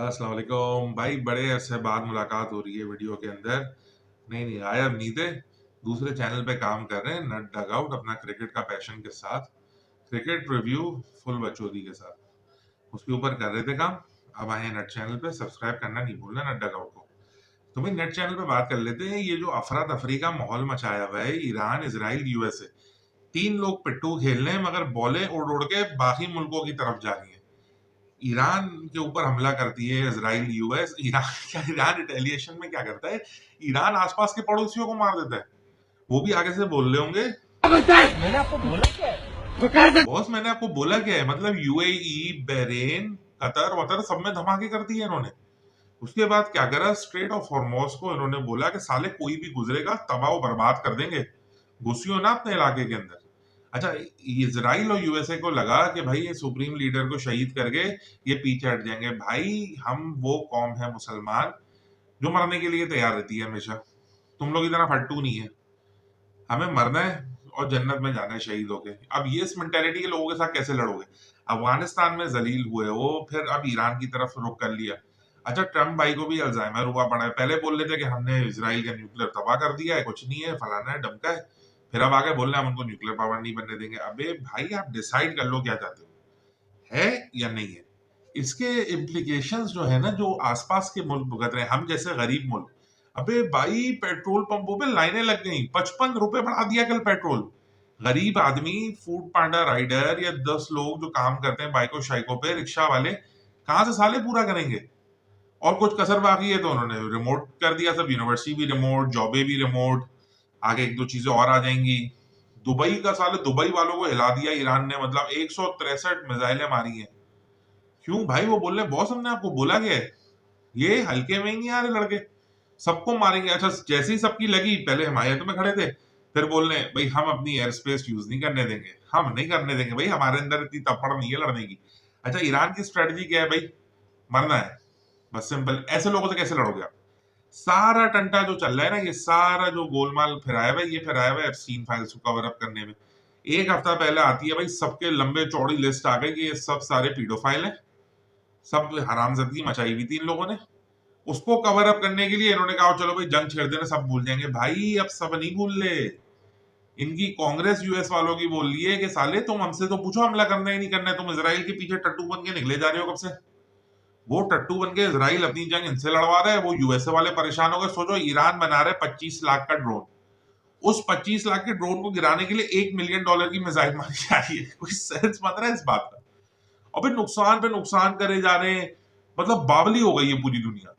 अस्सलाम वालेकुम भाई, बड़े अरसे बाद मुलाकात हो रही है वीडियो के अंदर। नहीं गायब नहीं थे। दूसरे चैनल पे काम कर रहे हैं, नट डग आउट, अपना क्रिकेट का पैशन के साथ क्रिकेट रिव्यू फुल बचोदी के साथ उसके ऊपर कर रहे थे काम। अब आए हैं नट चैनल पे, सब्सक्राइब करना नहीं भूलना नट डग आउट को। तो भाई नेट चैनल पे बात कर लेते हैं। ये जो अफरा तफरी का माहौल मचाया हुआ है, ईरान, इसराइल, यूएसए, तीन लोग पिट्टू खेल रहे हैं मगर बॉलें उड़ उड़ के बाकी मुल्कों की तरफ जा रही हैं। ईरान के ऊपर हमला करती है इसराइल, यूएस। ईरान रिटेलिएशन में क्या करता है, ईरान आसपास के पड़ोसियों को मार देता है। वो भी आगे से बोल रहे होंगे मैंने आपको बोला क्या है बॉस, मैंने आपको बोला क्या है। मतलब यूएई, बहरेन, कतर वतर सब में धमाके कर दिए इन्होंने। उसके बाद क्या करा, स्ट्रेट ऑफ हॉर्मोज को इन्होंने बोला कि साले कोई भी गुजरेगा तबाह बर्बाद कर देंगे, घुसियो ना अपने इलाके के अंदर। अच्छा, इजराइल और यूएसए को लगा कि भाई ये सुप्रीम लीडर को शहीद करके ये पीछे हट जाएंगे। भाई हम वो कौम है मुसलमान जो मरने के लिए तैयार रहती है हमेशा। तुम लोग इतना फट्टू नहीं है। हमें मरना है और जन्नत में जाना है शहीद होके। अब ये इस मेंटेलिटी के लोगों के साथ कैसे लड़ोगे। अफगानिस्तान में जलील हुए वो, फिर अब ईरान की तरफ रुख कर लिया। अच्छा, ट्रम्प भाई को भी अल्जाइमर हुआ पड़ा है। पहले बोल रहे थे कि हमने इसराइल का न्यूक्लियर तबाह कर दिया है, कुछ नहीं है, फलाना है, डमका है। फिर अब आगे बोल रहे हैं हम उनको न्यूक्लियर पावर नहीं बनने देंगे। अबे भाई, आप डिसाइड कर लो क्या चाहते हो, है या नहीं है। इसके इम्प्लीकेशंस जो है ना, जो आसपास के मुल्क भुगत रहे हैं, हम जैसे गरीब मुल्क। अबे भाई, पेट्रोल पंपों पे लाइनें लग गई, 55 रुपए बढ़ा दिया कल पेट्रोल। गरीब आदमी, फूड पांडा राइडर या 10 लोग जो काम करते हैं बाइको शाइको पे, रिक्शा वाले, कहां से साले पूरा करेंगे। और कुछ कसर बाकी है तो उन्होंने रिमोट कर दिया सब, यूनिवर्सिटी भी रिमोट, जॉबे भी रिमोट, आगे एक दो चीजें और आ जाएंगी। दुबई का साले, दुबई वालों को हिला दिया ईरान ने, मतलब 163 मिसाइलें मारी हैं। क्यों भाई, वो बोल रहे बॉस हमने आपको बोला क्या है, ये हल्के में ही नहीं आ रहे लड़के, सबको मारेंगे। अच्छा, जैसे ही सबकी लगी, पहले हिमायत में खड़े थे, फिर बोल रहे भाई हम अपनी एयर स्पेस यूज नहीं करने देंगे, हम नहीं करने देंगे भाई, हमारे अंदर इतनी तपड़ नहीं है लड़ने की। अच्छा, ईरान की स्ट्रेटजी क्या है भाई, मरना है, बस सिंपल। ऐसे लोगों से कैसे लड़ोगे आप। सारा टंटा जो चल रहा है ना, ये सारा जो गोलमाल फिराया हुआ है, ये फिराया हुआ है एप्स्टीन फाइल्स को कवर अप करने में। एक हफ्ता पहले आती है भाई, सबके लंबे चौड़ी लिस्ट आ गई कि ये सब सारे पीडोफाइल हैं, सब हरामजादी मचाई हुई थी इन लोगों ने। उसको कवर अप करने के लिए इन्होंने कहा चलो भाई जंग छेड़ देना, सब भूल जाएंगे। भाई अब सब नहीं भूल ले। इनकी कांग्रेस यूएस वालों की बोल रही है कि साले तुम हमसे तो पूछो हमला करना ही नहीं करना है, तुम इसराइल के पीछे टट्टू बन के निकले जा रहे हो कब से। वो टट्टू बन के इसराइल अपनी जंग इनसे लड़वा रहा है, वो यूएसए वाले परेशान हो गए। सोचो, ईरान बना रहे 25 लाख का ड्रोन, उस 25 लाख के ड्रोन को गिराने के लिए $1 मिलियन की मिसाइल मारी जा रही है। कोई सेंस बन रहा है इस बात का। और फिर नुकसान पे नुकसान करे जा रहे हैं, मतलब बावली हो गई है पूरी दुनिया।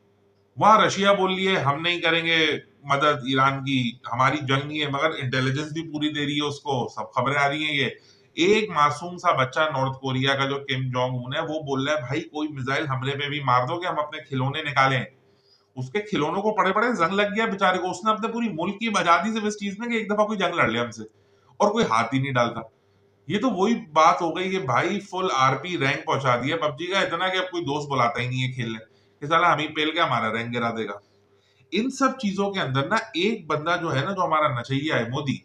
वहां रशिया बोल रही है हम नहीं करेंगे मदद ईरान की, हमारी जंग नहीं है, मगर इंटेलिजेंस भी पूरी दे रही है उसको, सब खबरें आ रही हैं। ये एक मासूम सा बच्चा नॉर्थ कोरिया का जो किम जोंग उन है, वो बोल रहा है भाई कोई मिसाइल हमले पे भी मार दो कि हम अपने खिलौने निकालें। उसके खिलौनों को पड़े पड़े जंग लग गया बेचारे को, उसने अपने पूरी मुल्क की आजादी से इस चीज में कि एक दफा कोई जंग लड़ लिया हमसे, और कोई हाथ ही नहीं डालता। ये तो वही बात हो गई कि भाई फुल आरपी रैंक पहुंचा दिया पबजी का, इतना कि अब कोई दोस्त बुलाता ही नहीं है खेलने कि साला हम ही पेल के हमारा रैंक गिरा देगा। इन सब चीजों के अंदर ना एक बंदा जो है ना, जो हमारा नचैया है, मोदी।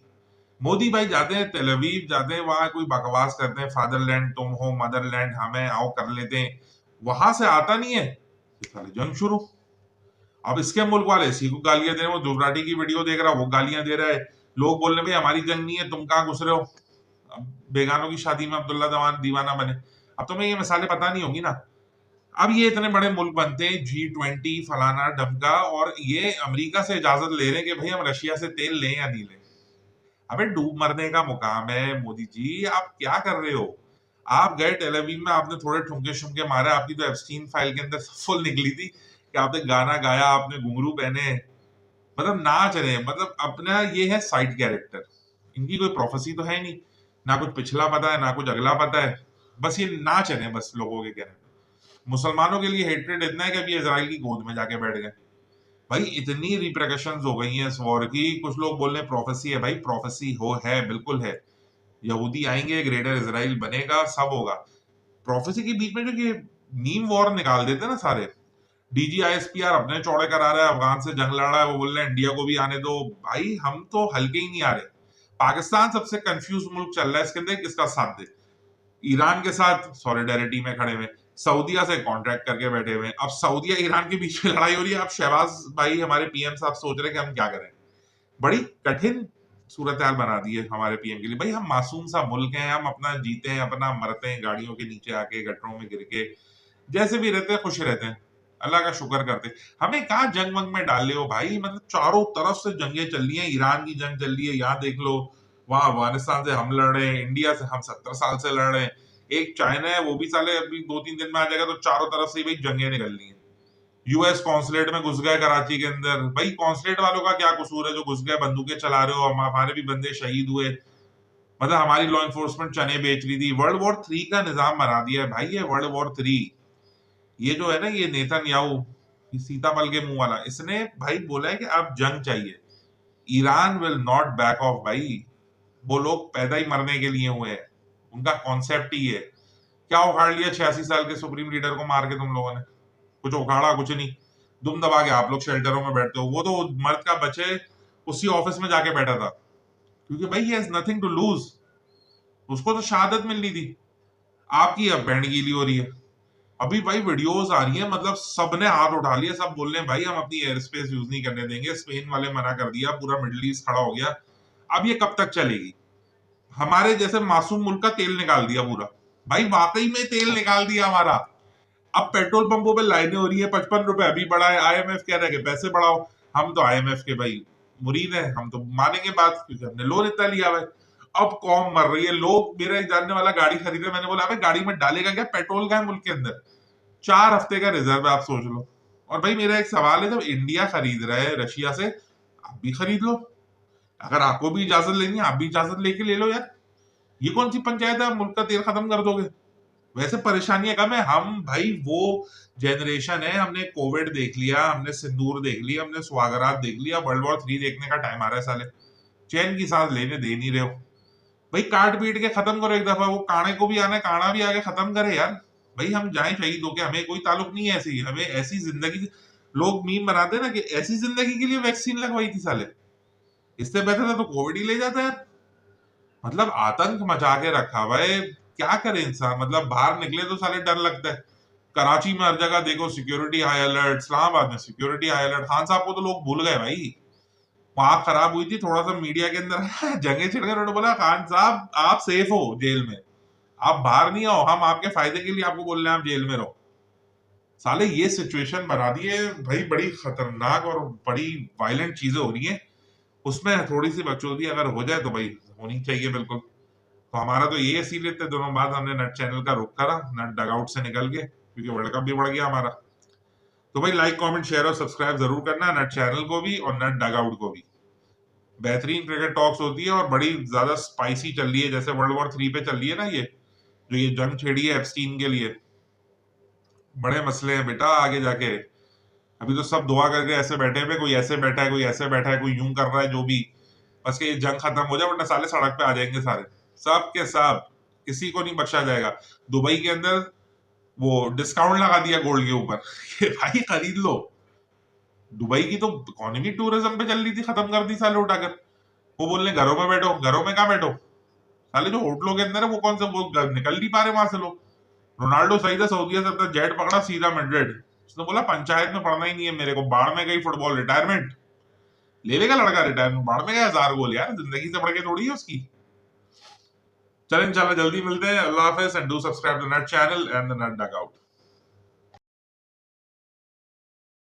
मोदी भाई जाते हैं तेल अवीव, जाते हैं वहां कोई बकवास करते हैं, फादरलैंड तुम हो, मदरलैंड हमें, आओ कर लेते हैं। वहां से आता नहीं है कि साले जंग शुरू। अब इसके मुल्क वाले इसी को गालियां दे रहे हैं, वो दुबराटी की वीडियो देख रहा है, वो गालियां दे रहा है। लोग बोल रहे भाई हमारी जंग नहीं है, तुम कहाँ घुस रहे हो। अब बेगानों की शादी में अब्दुल्ला दवान दीवाना बने। अब तुम्हें ये मिसालें पता नहीं होंगी ना। अब ये इतने बड़े मुल्क बनते हैं, G20 फलाना डमका, और ये अमेरिका से इजाजत ले रहे हैं कि भाई हम रशिया से तेल लें या नहीं लें। अबे डूब मरने का मुकाम है मोदी जी, आप क्या कर रहे हो। आप गए टेल अवीव में, आपने थोड़े ठुमके शुमके मारे, आपकी तो एप्स्टीन फाइल के अंदर फुल निकली थी कि आपने गाना गाया, आपने घुंघरू पहने, मतलब नाच रहे हैं। मतलब अपना ये है साइड कैरेक्टर, इनकी कोई प्रोफेसी तो है नहीं, ना कुछ पिछला पता है ना कुछ अगला पता है, बस ये नाच रहे हैं बस लोगों के कहने पे। मुसलमानों के लिए हेट्रेड इतना है कि अभी इजराइल की गोद में जाके बैठ गए। भाई इतनी रिप्रकशंस हो गई हैं इस वॉर की। कुछ लोग बोल रहे हैं प्रोफेसी है, भाई प्रोफेसी हो है, बिल्कुल है। यहूदी आएंगे, ग्रेटर इसराइल बनेगा, सब होगा। प्रोफेसी के बीच में जो ये मीम वॉर निकाल देते हैं ना सारे, डीजीआईएसपीआर अपने चौड़े करा रहा है, अफगान से जंग लड़ रहा है, वो बोल रहे हैं इंडिया को भी आने दो। भाई हम तो हल्के ही नहीं आ रहे। पाकिस्तान सबसे कंफ्यूज मुल्क चल रहा है इसके अंदर, किसका साथ दे। ईरान के साथ सॉलिडेरिटी में खड़े हुए, सऊदिया से कॉन्ट्रैक्ट करके बैठे हुए हैं। अब सऊदिया ईरान के बीच में लड़ाई हो रही है। अब शहबाज भाई हमारे पीएम साहब सोच रहे हैं कि हम क्या करें। बड़ी कठिन सूरत हाल बना दी है हमारे पीएम के लिए। भाई हम मासूम सा मुल्क हैं, हम अपना जीते हैं, अपना मरते हैं गाड़ियों के नीचे आके, गटरों में गिर के, जैसे भी रहते हैं खुश रहते हैं, अल्लाह का शुक्र करते हैं। हमें कहा जंग वंग में डाल ले हो भाई, मतलब चारों तरफ से जंगें चल रही हैं। ईरान की जंग चल रही है, यहाँ देख लो, वहां अफगानिस्तान से हम लड़ रहे हैं, इंडिया से हम 70 साल से लड़ रहे हैं, एक चाइना है वो भी साले अभी 2-3 दिन में आ जाएगा। तो चारों तरफ से भाई जंगें निकल रही हैं। यूएस कॉन्सुलेट में घुस गए कराची के अंदर। भाई कॉन्सुलेट वालों का क्या कसूर है जो घुस गए, बंदूकें चला रहे हो, हमारे भी बंदे शहीद हुए, मतलब हमारी लॉ इन्फोर्समेंट चने बेच रही थी। वर्ल्ड वॉर 3 का निजाम बना दिया है भाई ये वर्ल्ड वॉर 3। ये जो है ना, ये नेतन्याहू, सीताफल के मुंह वाला, इसने भाई बोला है कि अब जंग चाहिए। Iran will not back of भाई। वो लोग पैदा ही मरने के लिए हुए हैं, उनका कॉन्सेप्ट ही है। क्या उखाड़ लिया 86 साल के सुप्रीम लीडर को मार के तुम लोगों ने? कुछ उखाड़ा कुछ नहीं। दुम दबा के आप लोग शेल्टरों में बैठते हो। वो तो मर्द का बच्चे उसी ऑफिस में जाके बैठा था, क्योंकि भाई ही हैज नथिंग टू लूज। उसको तो शहादत मिलनी थी, आपकी अब बैंड गीली हो रही है। अभी भाई वीडियोस आ रही है, मतलब सबने हाथ उठा लिया, सब बोल रहे हैं भाई हम अपनी एयर स्पेस यूज नहीं करने देंगे, स्पेन वाले मना कर दिया, पूरा मिडिल ईस्ट खड़ा हो गया। अब ये कब तक चलेगी? हमारे जैसे मासूम मुल्क का तेल निकाल दिया पूरा। भाई वाकई में तेल निकाल दिया हमारा। अब पेट्रोल पंपों पे लाइनें हो रही है, 55 रुपए अभी बढ़ा है, आईएमएफ कह रहा है कि पैसे बढ़ाओ। हम तो आईएमएफ के भाई मुरीद हैं, हम तो मानेंगे बात, क्योंकि हमने लोन इतना लिया हुआ है। अब कौम मर रही है। लोग, मेरा एक जानने वाला गाड़ी खरीद रहे, मैंने बोला अबे गाड़ी में डालेगा क्या, पेट्रोल का है मुल्क के अंदर, 4 हफ्ते का रिजर्व है, आप सोच लो। और भाई मेरा एक सवाल है, जब इंडिया खरीद रहा है रशिया से, आप भी खरीद लो। अगर आपको भी इजाजत लेनी है, आप भी इजाजत लेके ले लो यार। ये कौन सी पंचायत है, आप मुल्क का तेल खत्म कर दोगे? वैसे परेशानियां कम है। हम भाई वो जनरेशन है, हमने कोविड देख लिया, हमने सिंदूर देख लिया, हमने स्वागरात देख लिया, वर्ल्ड वॉर 3 देखने का टाइम आ रहा है। साले चैन की सांस लेने दे नहीं रहे हो। भाई काट पीट के खत्म करो एक दफा। वो काणे को भी आना है, काना भी आगे खत्म करे यार। भाई हम जाए शहीद होके, हमें कोई ताल्लुक नहीं है ऐसी, हमें ऐसी जिंदगी। लोग मीम बनाते हैं ना कि ऐसी जिंदगी के लिए वैक्सीन लगवाई थी साले, इससे बेहतर था तो कोविड ही ले जाता है। मतलब आतंक मचा के रखा हुआ है। क्या करे इंसान, मतलब बाहर निकले तो साले डर लगता है। कराची में हर जगह देखो सिक्योरिटी हाई अलर्ट, इस्लामाबाद में सिक्योरिटी हाई अलर्ट। खान साहब को तो लोग भूल गए भाई। वहां खराब हुई थी, थोड़ा सा मीडिया के अंदर जंगे छिड़ गए, उन्होंने बोला खान साहब आप सेफ हो जेल में, आप बाहर नहीं आओ, हम आपके फायदे के लिए आपको बोल रहे हैं आप जेल में रहो। साले ये सिचुएशन बना दी है भाई, बड़ी खतरनाक और बड़ी वायलेंट चीजें हो रही हैं। उसमें थोड़ी सी बकचोदी अगर हो जाए तो भाई होनी चाहिए बिल्कुल। तो हमारा तो ये इसीलिए इतने दिनों बाद हमने नट चैनल का रुख करा, नट डगआउट से निकल के, क्योंकि वर्ल्ड कप भी बढ़ गया हमारा। तो भाई लाइक कमेंट शेयर और सब्सक्राइब जरूर करना, नट चैनल को भी और नट डगआउट को भी। बेहतरीन क्रिकेट टॉक्स होती है और बड़ी ज्यादा स्पाइसी चल रही है, जैसे वर्ल्ड वॉर 3 पे चल रही है ना, ये जो ये जंग छेड़ी है एप्स्टीन के लिए। बड़े मसले हैं बेटा आगे जाके। अभी तो सब दुआ करके ऐसे बैठे हुए, कोई ऐसे बैठा है, कोई ऐसे बैठा है, कोई यूं कर रहा है, जो भी, बस कि ये जंग खत्म हो जाए, वरना साले सड़क पे आ जाएंगे सारे, सब के सब, किसी को नहीं बख्शा जाएगा। दुबई के अंदर वो डिस्काउंट लगा दिया गोल्ड के ऊपर कि भाई खरीद लो। दुबई की तो इकोनॉमी टूरिज्म पे चल रही थी, खत्म कर दी साले उठाकर। वो बोल रहे घरों में बैठो, घरों में कहाँ बैठो, साले जो होटलों के अंदर है वो कौन से, वो निकल नहीं पा रहे वहां से लोग। रोनाल्डो सही था, सऊदीया से अपना जेट पकड़ा सीधा मैड्रिड। उसने बोला पंचायत में पढ़ना ही नहीं है मेरे को, बाढ़ में गई फुटबॉल, रिटायरमेंट ले लेगा लड़का, रिटायरमेंट बाढ़ में गया, 1000 गोल यार, जिंदगी से बढ़ के थोड़ी है उसकी। चलें इंशाल्लाह जल्दी मिलते हैं, अल्लाह हाफिज, and do subscribe the Nut channel and the Nut dugout.